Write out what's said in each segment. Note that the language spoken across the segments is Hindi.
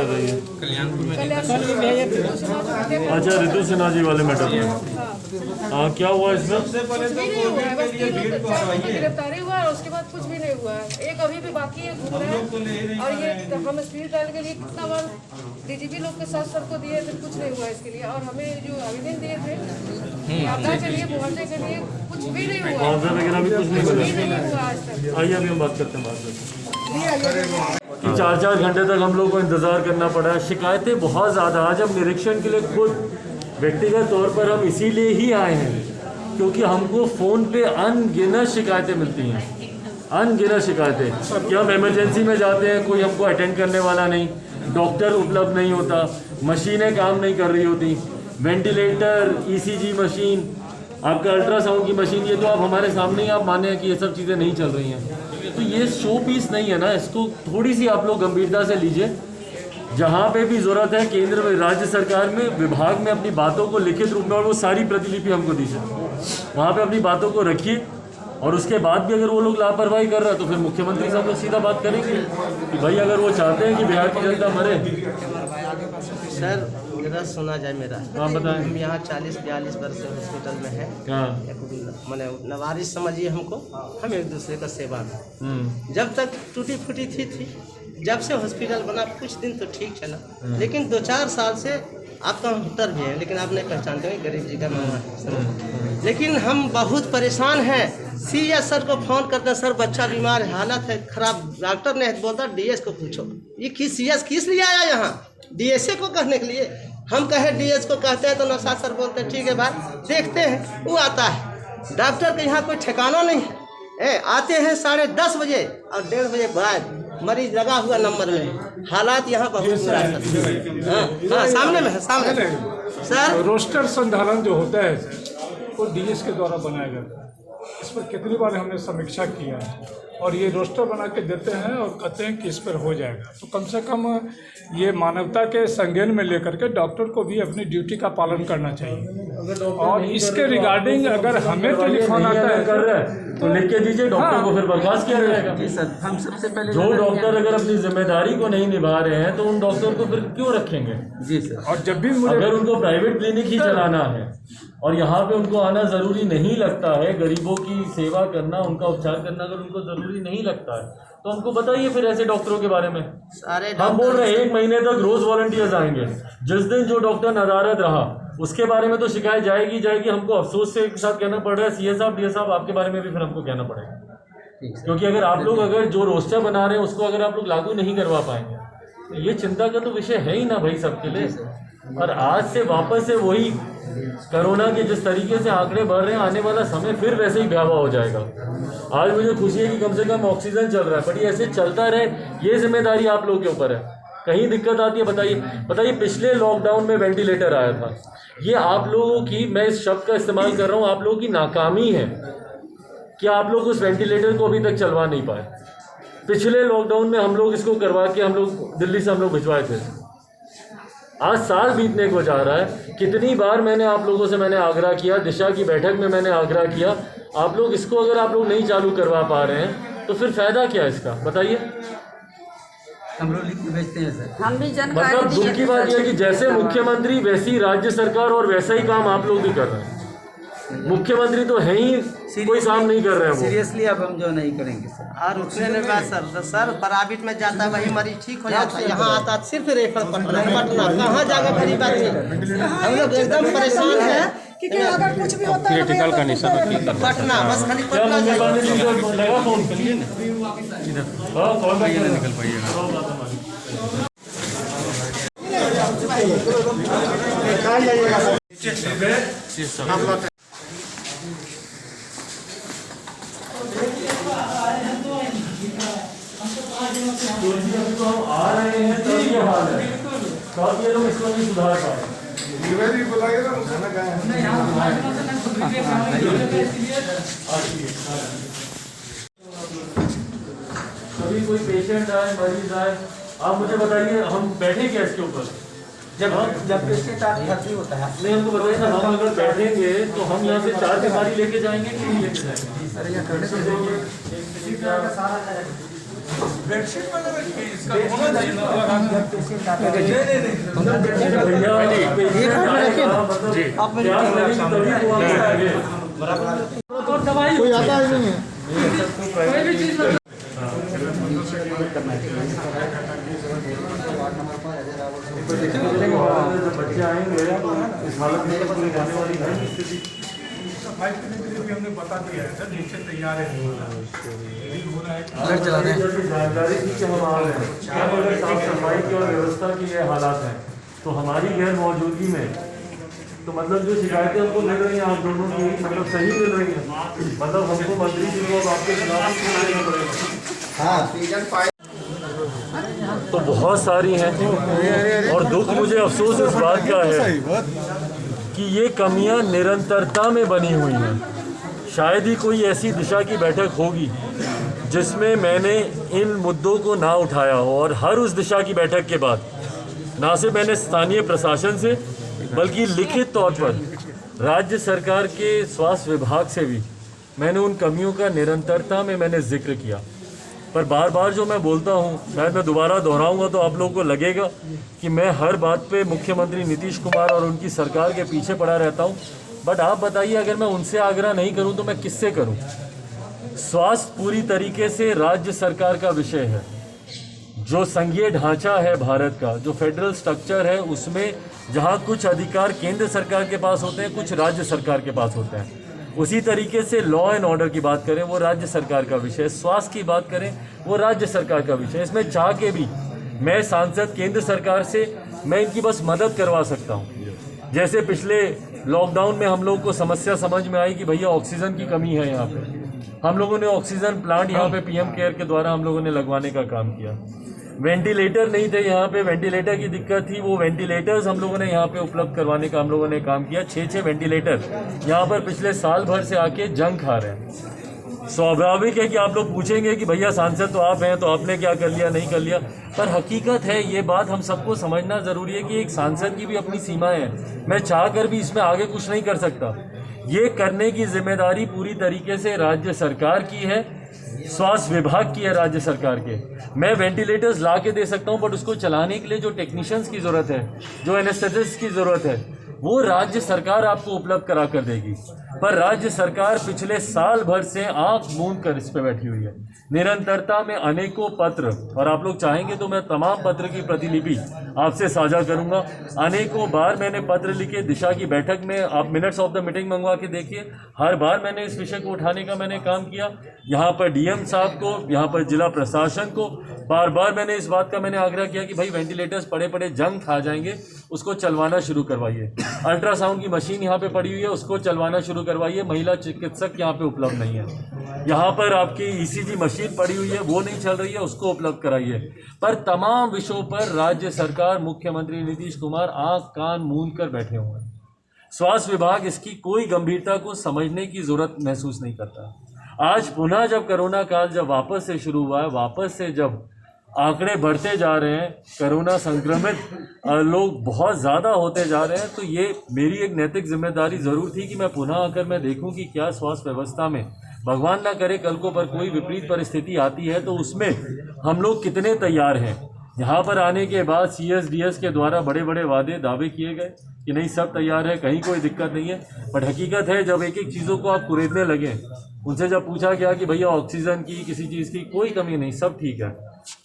रही है? कल्याणपुर में अच्छा, रितु सिन्हा जी वाले मैटर में। हाँ, क्या हुआ इसमें? कुछ भी नहीं हुआ है, बस 3 लोग की गिरफ्तारी हुआ और उसके बाद कुछ भी नहीं हुआ है। एक अभी भी बाकी है, घूम रहा है। और ये हम स्पीड डायल के लिए कितना बार डीजीपी लोग के साथ सर को दिए थे, कुछ नहीं हुआ इसके लिए। और हमें जो आवेदन दिए थे आपदा के लिए, मुआवजे के लिए, कुछ भी नहीं हुआ। मुआवजा वगैरह भी कुछ नहीं कुछ मिला? भी नहीं हुआ आज तक। आइए अभी हम बात करते हैं कि 4-4 घंटे तक हम लोग को इंतज़ार करना पड़ा है। शिकायतें बहुत ज़्यादा। आज हम निरीक्षण के लिए खुद व्यक्तिगत तौर पर हम इसीलिए ही आए हैं क्योंकि हमको फ़ोन पे अनगिनत शिकायतें मिलती हैं, अनगिनत शिकायतें कि हम इमरजेंसी में जाते हैं, कोई हमको अटेंड करने वाला नहीं, डॉक्टर उपलब्ध नहीं होता, मशीनें काम नहीं कर रही होती, वेंटिलेटर, ईसीजी मशीन, आपका अल्ट्रासाउंड की मशीन, ये तो आप हमारे सामने ही आप माने हैं कि ये सब चीज़ें नहीं चल रही हैं। तो ये शो पीस नहीं है ना, इसको थोड़ी सी आप लोग गंभीरता से लीजिए। जहाँ पे भी ज़रूरत है केंद्र में, राज्य सरकार में, विभाग में अपनी बातों को लिखित रूप में, और वो सारी प्रतिलिपि हमको दीजिए, वहाँ पे अपनी बातों को रखिए। और उसके बाद भी अगर वो लोग लापरवाही कर रहे हैं तो फिर मुख्यमंत्री साहब लोग सीधा बात करेंगे कि भाई अगर वो चाहते हैं कि बिहार की जनता मरे। सर मेरा सुना जाए मेरा, हाँ बताएं। हम यहाँ 40-42 वर्ष से हॉस्पिटल में हैं। मैंने नवारिश समझिए हमको, हम एक दूसरे का सेवा में। जब तक टूटी फूटी थी, जब से हॉस्पिटल बना कुछ दिन तो ठीक चला, लेकिन 2-4 साल से आप कंप्यूटर भी हैं, लेकिन आप नहीं पहचानते हैं, गरीब जी का मामला है। लेकिन हम बहुत परेशान हैं। सीएस सर को फ़ोन करते हैं, सर बच्चा बीमार है, हालत है खराब, डॉक्टर ने बोलता डीएस को पूछो। ये किस सीएस किस लिए आया यहाँ? डीएसए को कहने के लिए। हम कहे डीएस को कहते हैं तो नौशाद सर बोलते हैं ठीक है भाई देखते हैं। वो आता है, डॉक्टर के यहाँ कोई ठिकाना नहीं है। आते हैं 10:30 बजे और 1:30 बजे बाद मरीज लगा हुआ नंबर में। हालात यहाँ बहुत बुरा है। हाँ, सामने में है, सामने सर। रोस्टर संचालन जो होता है वो डीएस के द्वारा बनाया जाता है। इस पर कितनी बार हमने समीक्षा किया है और ये रोस्टर बना के देते हैं और कहते हैं कि इस पर हो जाएगा। तो कम से कम ये मानवता के संज्ञान में लेकर के डॉक्टर को भी अपनी ड्यूटी का पालन करना चाहिए। और इसके रिगार्डिंग अगर हमें टेलीफोन आता है तो लिख के दीजिए, डॉक्टर को फिर बर्खास्त किया जाएगा। जी सर, हम सबसे पहले जो डॉक्टर अगर अपनी जिम्मेदारी को नहीं निभा रहे हैं तो उन डॉक्टर को फिर क्यों रखेंगे? जी सर। और जब भी मुझे अगर उनको प्राइवेट क्लिनिक ही चलाना है और यहाँ पे उनको आना ज़रूरी नहीं लगता है, गरीबों की सेवा करना, उनका उपचार करना अगर उनको ज़रूरी नहीं लगता है तो हमको बताइए फिर ऐसे डॉक्टरों के बारे में। सारे हम बोल रहे हैं 1 महीने तक रोज़ वॉलंटियर्स आएंगे। जिस दिन जो डॉक्टर नदारद रहा उसके बारे में तो शिकायत जाएगी। हमको अफसोस से साथ कहना पड़ रहा है, सीएस साहब, डीएस साहब, आपके बारे में भी फिर हमको कहना पड़ेगा। क्योंकि अगर आप लोग अगर जो रोस्टर बना रहे हैं उसको अगर आप लोग लागू नहीं करवा पाएंगे तो ये चिंता का तो विषय है ही ना भाई सबके लिए। और आज से वापस से वही कोरोना के जिस तरीके से आंकड़े बढ़ रहे हैं, आने वाला समय फिर वैसे ही भयावह हो जाएगा। आज मुझे खुशी है कि कम से कम ऑक्सीजन चल रहा है, पर ये ऐसे चलता रहे, ये जिम्मेदारी आप लोगों के ऊपर है। कहीं दिक्कत आती है बताइए। पिछले लॉकडाउन में वेंटिलेटर आया था, ये आप लोगों की, मैं इस शब्द का इस्तेमाल कर रहा हूँ, आप लोगों की नाकामी है कि आप लोग उस वेंटिलेटर को अभी तक चलवा नहीं पाए। पिछले लॉकडाउन में हम लोग इसको करवा के हम लोग दिल्ली से भिजवाए थे। आज साल बीतने को जा रहा है। कितनी बार मैंने आप लोगों से आग्रह किया, दिशा की बैठक में मैंने आग्रह किया, आप लोग इसको अगर आप लोग नहीं चालू करवा पा रहे हैं तो फिर फायदा क्या है इसका, बताइए। हम लोग लिख के भेजते हैं सर। हम भी जानकारी मतलब दुख की बात यह कि जैसे मुख्यमंत्री वैसी राज्य सरकार और वैसा ही काम आप लोग भी कर रहे हैं। मुख्यमंत्री तो है ही, कोई काम नहीं कर रहे हैं वो। सीरियसली अब हम जो नहीं करेंगे सर। और उतने में बात सर प्राइवेट में जाता है वही मरीज ठीक हो जाता है, यहाँ आता सिर्फ रेफर पटना कहाँ जाकर गरीब आदमी। हम लोग एकदम परेशान है क्योंकि अगर कुछ भी होता है क्रिटिकल कंडीशन पटना, बस खाली क्या पटना मुझे बात नहीं लगा फोन करिए ना। हाँ, कॉल बैक निकल पाइएगा। तो हम आ रहे हैं तो ये हाल है, तब ये लोग इसको नहीं सुधार पाए। कभी कोई पेशेंट आए, मरीज आए, आप मुझे बताइए हम बैठे क्या इसके ऊपर? जब पेशेंट भर्ती होता है नहीं, हमको बताइए ना, हम अगर बैठेंगे तो हम यहाँ से 4 बीमारी लेके जाएंगे कि नहीं लेके जाएंगे? सर, यहाँ करने बेडशीट में रखिए, इसका होना चाहिए ना। कोई आता है नहीं है। बच्चे आएंगे इस हालत में पूरी जाने वाली है स्थिति। सफाई करने के लिए भी हमने बता दिया है सर, नीचे तैयार है। जानकारी थी कि हम आ रहे हैं, अब अगर साफ सफाई की और व्यवस्था की ये हालात हैं तो हमारी गैर मौजूदगी में तो मतलब जो शिकायतें हमको मिल रही हैं आप दोनों की मतलब सही मिल रही हैं, मतलब हमको मंत्री जी को अब आपके खिलाफ देना पड़ेगा। तो बहुत सारी हैं और दुख मुझे अफसोस इस बात का है कि ये कमियां निरंतरता में बनी हुई हैं। शायद ही कोई ऐसी दिशा की बैठक होगी जिसमें मैंने इन मुद्दों को ना उठाया हो, और हर उस दिशा की बैठक के बाद ना सिर्फ मैंने स्थानीय प्रशासन से बल्कि लिखित तौर पर राज्य सरकार के स्वास्थ्य विभाग से भी मैंने उन कमियों का निरंतरता में मैंने जिक्र किया। पर बार बार जो मैं बोलता हूँ, शायद मैं दोबारा दोहराऊंगा तो आप लोगों को लगेगा कि मैं हर बात पे मुख्यमंत्री नीतीश कुमार और उनकी सरकार के पीछे पड़ा रहता हूँ। बट आप बताइए, अगर मैं उनसे आग्रह नहीं करूँ तो मैं किससे करूँ? स्वास्थ्य पूरी तरीके से राज्य सरकार का विषय है। जो संघीय ढांचा है भारत का, जो फेडरल स्ट्रक्चर है, उसमें जहाँ कुछ अधिकार केंद्र सरकार के पास होते हैं, कुछ राज्य सरकार के पास होते हैं, उसी तरीके से लॉ एंड ऑर्डर की बात करें वो राज्य सरकार का विषय है, स्वास्थ्य की बात करें वो राज्य सरकार का विषय है। इसमें चाह के भी मैं सांसद केंद्र सरकार से मैं इनकी बस मदद करवा सकता हूँ। जैसे पिछले लॉकडाउन में हम लोग को समस्या समझ में आई कि भैया ऑक्सीजन की कमी है यहाँ पे, हम लोगों ने ऑक्सीजन प्लांट यहाँ पे पीएम केयर के द्वारा हम लोगों ने लगवाने का काम किया। वेंटिलेटर नहीं थे यहाँ पे, वेंटिलेटर की दिक्कत थी, वो वेंटिलेटर्स हम लोगों ने यहाँ पे उपलब्ध करवाने का हम लोगों ने काम किया। 6 वेंटिलेटर यहाँ पर पिछले साल भर से आके जंग खा रहे हैं। स्वाभाविक है कि आप लोग पूछेंगे कि भैया सांसद तो आप हैं, तो आपने क्या कर लिया नहीं कर लिया, पर हकीकत है ये बात हम सबको समझना ज़रूरी है कि एक सांसद की भी अपनी सीमाएं हैं। मैं चाह कर भी इसमें आगे कुछ नहीं कर सकता। ये करने की जिम्मेदारी पूरी तरीके से राज्य सरकार की है, स्वास्थ्य विभाग की है, राज्य सरकार के। मैं वेंटिलेटर्स ला के दे सकता हूं, बट उसको चलाने के लिए जो टेक्नीशियंस की ज़रूरत है, जो एनेस्थेटिस्ट की ज़रूरत है, वो राज्य सरकार आपको उपलब्ध करा कर देगी। पर राज्य सरकार पिछले साल भर से आंख मूंद कर इस पे बैठी हुई है। निरंतरता में अनेकों पत्र, और आप लोग चाहेंगे तो मैं तमाम पत्र की प्रतिलिपि आपसे साझा करूंगा। अनेकों बार मैंने पत्र लिखे, दिशा की बैठक में आप मिनट्स ऑफ द मीटिंग मंगवा के देखिए, हर बार मैंने इस विषय को उठाने का मैंने काम किया। यहाँ पर डीएम साहब को, यहाँ पर जिला प्रशासन को बार बार मैंने इस बात का मैंने आग्रह किया कि भाई वेंटिलेटर्स पड़े पड़े जंग खा जाएंगे, उसको चलवाना शुरू करवाइए। अल्ट्रासाउंड की मशीन यहाँ पे पड़ी हुई है, उसको चलवाना शुरू करवाइए। महिला चिकित्सक यहाँ पे उपलब्ध नहीं है। यहाँ पर आपकी ईसीजी मशीन पड़ी हुई है, वो नहीं चल रही है, उसको उपलब्ध कराइए। पर तमाम विषयों पर राज्य सरकार, मुख्यमंत्री नीतीश कुमार आंख कान मूंद कर बैठे हुए हैं। स्वास्थ्य विभाग इसकी कोई गंभीरता को समझने की जरूरत महसूस नहीं करता। आज पुनः जब कोरोना काल जब वापस से शुरू हुआ है, वापस से जब आंकड़े बढ़ते जा रहे हैं, कोरोना संक्रमित लोग बहुत ज़्यादा होते जा रहे हैं, तो ये मेरी एक नैतिक जिम्मेदारी ज़रूर थी कि मैं पुनः आकर मैं देखूं कि क्या स्वास्थ्य व्यवस्था में, भगवान ना करे कल को पर कोई विपरीत परिस्थिति आती है तो उसमें हम लोग कितने तैयार हैं। यहाँ पर आने के बाद CSDS के द्वारा बड़े बड़े वादे दावे किए गए कि नहीं सब तैयार है, कहीं कोई दिक्कत नहीं है। बट हकीकत है जब एक एक चीज़ों को आप कुरेदने लगे, उनसे जब पूछा गया कि भैया ऑक्सीजन की किसी चीज़ की कोई कमी नहीं, सब ठीक है,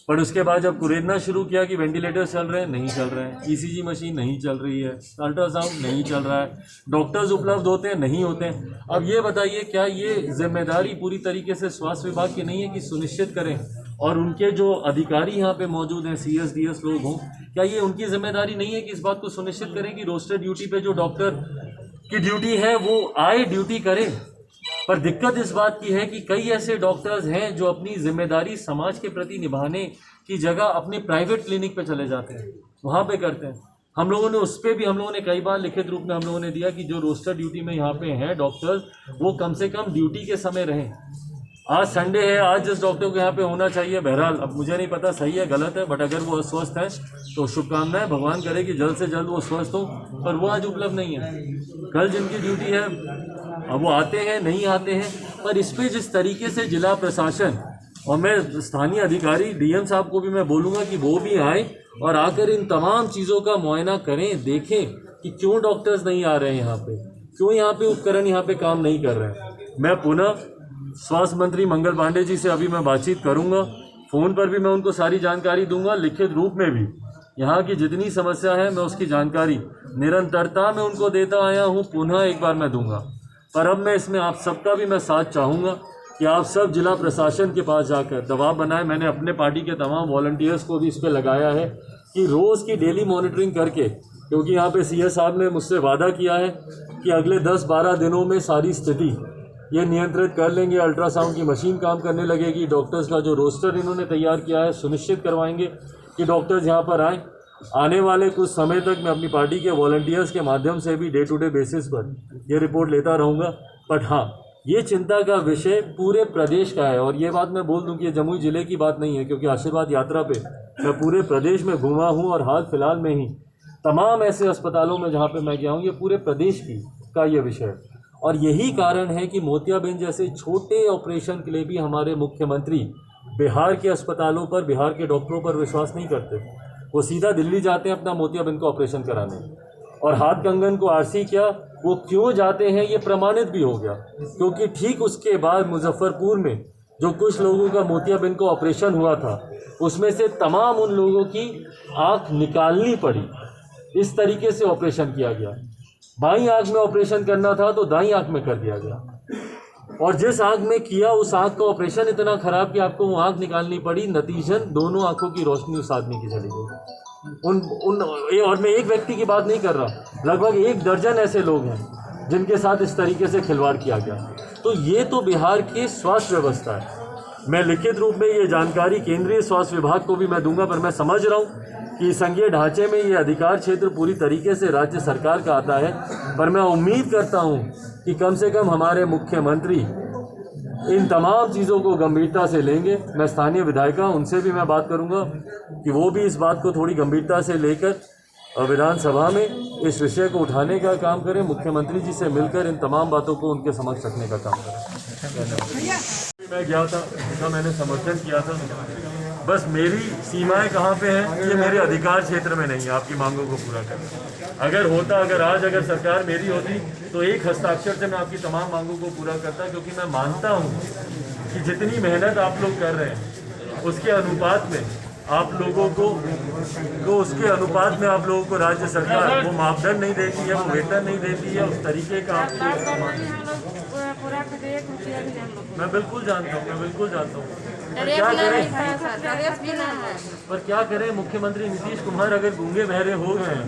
पर उसके बाद जब कुरेदना शुरू किया कि वेंटिलेटर चल रहे हैं, नहीं चल रहे हैं, ईसीजी मशीन नहीं चल रही है, अल्ट्रासाउंड नहीं चल रहा है, डॉक्टर्स उपलब्ध होते हैं नहीं होते हैं। अब ये बताइए क्या ये जिम्मेदारी पूरी तरीके से स्वास्थ्य विभाग की नहीं है कि सुनिश्चित करें, और उनके जो अधिकारी यहाँ पे मौजूद हैं CSDS लोग हों, क्या ये उनकी जिम्मेदारी नहीं है कि इस बात को सुनिश्चित करें कि रोस्टर ड्यूटी पे जो डॉक्टर की ड्यूटी है वो आए, ड्यूटी करें। पर दिक्कत इस बात की है कि कई ऐसे डॉक्टर्स हैं जो अपनी जिम्मेदारी समाज के प्रति निभाने की जगह अपने प्राइवेट क्लिनिक पे चले जाते हैं, वहाँ पे करते हैं। हम लोगों ने उस पर भी हम लोगों ने कई बार लिखित रूप में हम लोगों ने दिया कि जो रोस्टर ड्यूटी में यहाँ पे हैं डॉक्टर्स, वो कम से कम ड्यूटी के समय रहें। आज संडे है, आज जिस डॉक्टर को यहाँ पे होना चाहिए, बहरहाल अब मुझे नहीं पता सही है गलत है, बट अगर वो अस्वस्थ है तो शुभकामनाएं, भगवान करे कि जल्द से जल्द वो स्वस्थ हो, पर वो आज उपलब्ध नहीं है। कल जिनकी ड्यूटी है अब वो आते हैं नहीं आते हैं। पर इस पर जिस तरीके से जिला प्रशासन और मैं स्थानीय अधिकारी डीएम साहब को भी मैं बोलूँगा कि वो भी आए और आकर इन तमाम चीज़ों का मुआयना करें, देखें कि क्यों डॉक्टर्स नहीं आ रहे हैं यहाँ पे, क्यों यहाँ पे उपकरण यहाँ पे काम नहीं कर रहे हैं। मैं पुनः स्वास्थ्य मंत्री मंगल पांडे जी से अभी मैं बातचीत करूँगा, फ़ोन पर भी मैं उनको सारी जानकारी दूंगा, लिखित रूप में भी यहाँ की जितनी समस्या है मैं उसकी जानकारी निरंतरता में उनको देता आया हूँ, पुनः एक बार मैं दूंगा। पर अब मैं इसमें आप सबका भी मैं साथ चाहूँगा कि आप सब जिला प्रशासन के पास जाकर दबाव बनाएं। मैंने अपने पार्टी के तमाम वॉलंटियर्स को भी इस पर लगाया है कि रोज़ की डेली मॉनिटरिंग करके, क्योंकि यहाँ पे सीएस साहब ने मुझसे वादा किया है कि अगले 10-12 दिनों में सारी स्थिति ये नियंत्रित कर लेंगे। अल्ट्रासाउंड की मशीन काम करने लगेगी। डॉक्टर्स का जो रोस्टर इन्होंने तैयार किया है सुनिश्चित करवाएंगे कि डॉक्टर्स यहाँ पर आएँ। आने वाले कुछ समय तक मैं अपनी पार्टी के वॉलंटियर्स के माध्यम से भी डे टू डे बेसिस पर ये रिपोर्ट लेता रहूँगा। बट हाँ, ये चिंता का विषय पूरे प्रदेश का है। और ये बात मैं बोल दूं कि ये जमुई ज़िले की बात नहीं है, क्योंकि आशीर्वाद यात्रा पे मैं पूरे प्रदेश में घूमा हूँ और हाल फिलहाल में ही तमाम ऐसे अस्पतालों में जहाँ पे मैं गया हूँ, ये पूरे प्रदेश का ये विषय है। और यही कारण है कि मोतियाबिंद जैसे छोटे ऑपरेशन के लिए भी हमारे मुख्यमंत्री बिहार के अस्पतालों पर, बिहार के डॉक्टरों पर विश्वास नहीं करते। वो सीधा दिल्ली जाते हैं अपना मोतियाबिंद का ऑपरेशन कराने। और हाथ कंगन को आरसी क्या, वो क्यों जाते हैं ये प्रमाणित भी हो गया, क्योंकि ठीक उसके बाद मुजफ्फरपुर में जो कुछ लोगों का मोतियाबिंद का ऑपरेशन हुआ था, उसमें से तमाम उन लोगों की आँख निकालनी पड़ी। इस तरीके से ऑपरेशन किया गया। बाईं आँख में ऑपरेशन करना था तो दाईं आँख में कर दिया गया, और जिस आँख में किया उस आँख का ऑपरेशन इतना ख़राब कि आपको वो आँख निकालनी पड़ी। नतीजन दोनों आँखों की रोशनी उस आदमी की चली गई। और मैं एक व्यक्ति की बात नहीं कर रहा, लगभग 1 दर्जन ऐसे लोग हैं जिनके साथ इस तरीके से खिलवाड़ किया गया। तो ये तो बिहार की स्वास्थ्य व्यवस्था है। मैं लिखित रूप में ये जानकारी केंद्रीय स्वास्थ्य विभाग को भी मैं दूंगा, पर मैं समझ रहा हूँ कि संघीय ढांचे में ये अधिकार क्षेत्र पूरी तरीके से राज्य सरकार का आता है। पर मैं उम्मीद करता हूँ कि कम से कम हमारे मुख्यमंत्री इन तमाम चीज़ों को गंभीरता से लेंगे। मैं स्थानीय विधायिका उनसे भी मैं बात करूंगा कि वो भी इस बात को थोड़ी गंभीरता से लेकर विधानसभा में इस विषय को उठाने का काम करें। मुख्यमंत्री जी से मिलकर इन तमाम बातों को उनके समक्ष रखने का काम करें। मैं गया था, उसका मैंने समर्थन किया था। बस मेरी सीमाएं कहाँ पे हैं, ये मेरे अधिकार क्षेत्र में नहीं है आपकी मांगों को पूरा करना। अगर सरकार मेरी होती तो एक हस्ताक्षर से मैं आपकी तमाम मांगों को पूरा करता, क्योंकि मैं मानता हूँ कि जितनी मेहनत आप लोग कर रहे हैं उसके अनुपात में आप लोगों को राज्य सरकार वो मापदंड नहीं देती है, वो वेतन नहीं देती है, उस तरीके का मैं बिल्कुल जानता हूँ। पर क्या करें, मुख्यमंत्री नीतीश कुमार अगर गूंगे बहरे हो गए हैं,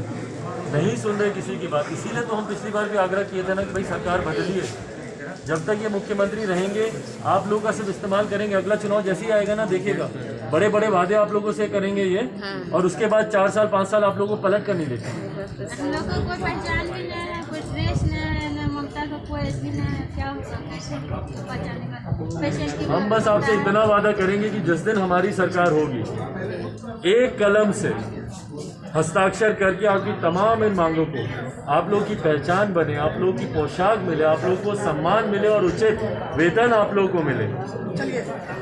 नहीं सुन रहे किसी की बात। इसीलिए तो हम पिछली बार भी आग्रह किए थे ना कि भाई सरकार बदलिए। जब तक ये मुख्यमंत्री रहेंगे आप लोग का सिर्फ इस्तेमाल करेंगे। अगला चुनाव जैसे ही आएगा ना, देखिएगा बड़े बड़े वादे आप लोगों से करेंगे ये, और उसके बाद 4 साल 5 साल आप लोगों को पलट कर नहीं देते। हम बस आपसे इतना वादा करेंगे कि जिस दिन हमारी सरकार होगी, एक कलम से हस्ताक्षर करके आपकी तमाम इन मांगों को, आप लोग की पहचान बने, आप लोग की पोशाक मिले, आप लोग को सम्मान मिले और उचित वेतन आप लोग को मिले,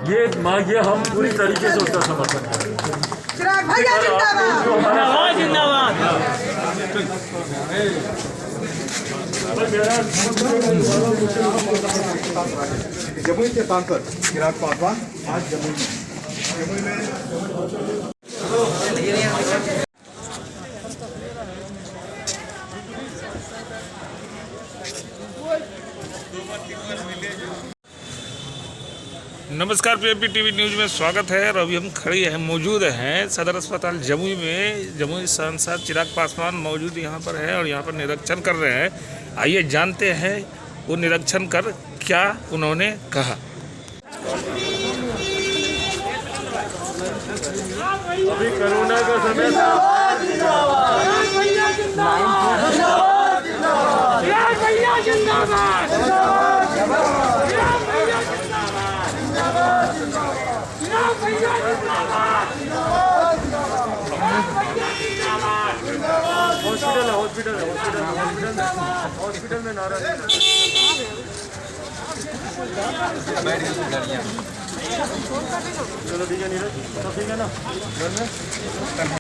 ये हम पूरी तरीके से उसका समर्थन करें। जमुई के सांसद चिराग पासवान आज जमुई में नमस्कार, पीएमपी टीवी न्यूज़ में स्वागत है। और अभी हम मौजूद हैं सदर अस्पताल जमुई में। जमुई सांसद चिराग पासवान मौजूद यहाँ पर है और यहाँ पर निरीक्षण कर रहे हैं। आइए जानते हैं वो निरीक्षण कर क्या उन्होंने कहा। अभी कोरोना का समय हॉस्पिटल में नारा फोन कर देना। चलो ठीक है नीरज, सब ठीक है ना घर में?